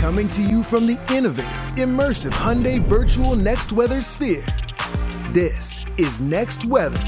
Coming to you from the innovative, immersive Hyundai Virtual Next Weather Sphere. This is Next Weather.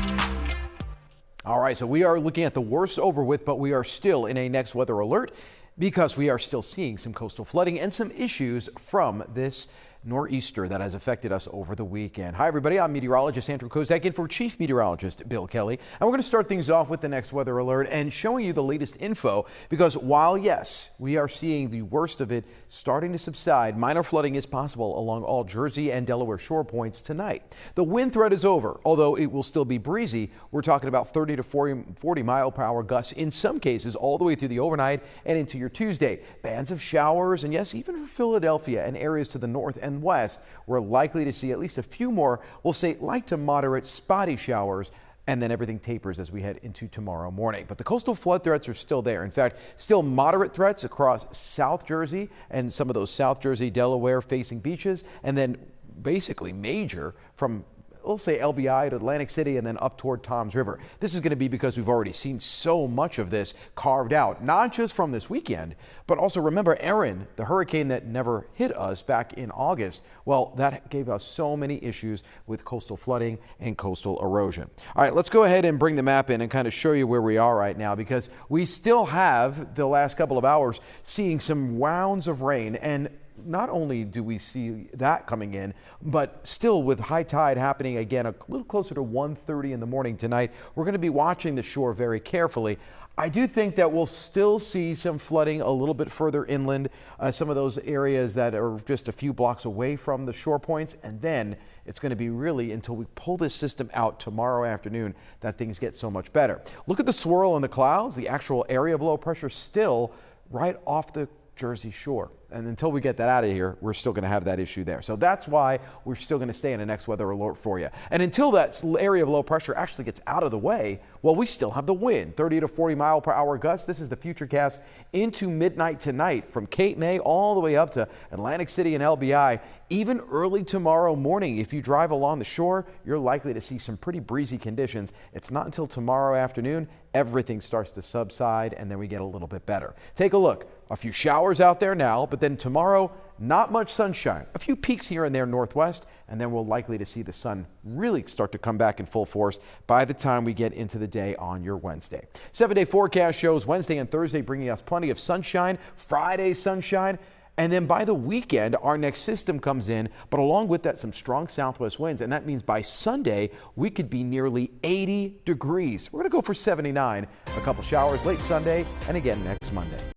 All right, so we are looking at the worst over with, but we are still in a next weather alert because we are still seeing some coastal flooding and some issues from this nor'easter that has affected us over the weekend. Hi, everybody. I'm meteorologist Andrew Kozak in for Chief Meteorologist Bill Kelly. And we're going to start things off with the next weather alert and showing you the latest info because while, yes, we are seeing the worst of it starting to subside, minor flooding is possible along all Jersey and Delaware shore points tonight. The wind threat is over, although it will still be breezy. We're talking about 30 to 40 mile per hour gusts in some cases all the way through the overnight and into your Tuesday. Bands of showers and, yes, even for Philadelphia and areas to the north and west, we're likely to see at least a few more, we'll say light to moderate spotty showers, and then everything tapers as we head into tomorrow morning. But the coastal flood threats are still there. In fact, still moderate threats across South Jersey and some of those South Jersey, Delaware facing beaches, and then basically major from, we'll say LBI to Atlantic City and then up toward Toms River. This is going to be because we've already seen so much of this carved out, not just from this weekend, but also remember Erin, the hurricane that never hit us back in August. Well, that gave us so many issues with coastal flooding and coastal erosion. All right, let's go ahead and bring the map in and kind of show you where we are right now because we still have the last couple of hours seeing some rounds of rain, and not only do we see that coming in, but still with high tide happening again a little closer to 1:30 in the morning tonight, we're going to be watching the shore very carefully. I do think that we'll still see some flooding a little bit further inland, some of those areas that are just a few blocks away from the shore points, and then it's going to be really until we pull this system out tomorrow afternoon that things get so much better. Look at the swirl in the clouds, the actual area of low pressure still right off the Jersey Shore. And until we get that out of here, we're still going to have that issue there. So that's why we're still going to stay in a next weather alert for you. And until that area of low pressure actually gets out of the way, well, we still have the wind, 30 to 40 mile per hour gusts. This is the futurecast into midnight tonight from Cape May all the way up to Atlantic City and LBI. Even early tomorrow morning, if you drive along the shore, you're likely to see some pretty breezy conditions. It's not until tomorrow afternoon everything starts to subside and then we get a little bit better. Take a look. A few showers out there now, but then tomorrow, not much sunshine. A few peaks here and there northwest, and then we're likely to see the sun really start to come back in full force by the time we get into the day on your Wednesday. 7-day forecast shows Wednesday and Thursday bringing us plenty of sunshine, Friday sunshine, and then by the weekend, our next system comes in, but along with that, some strong southwest winds, and that means by Sunday, we could be nearly 80 degrees. We're going to go for 79, a couple showers late Sunday, and again next Monday.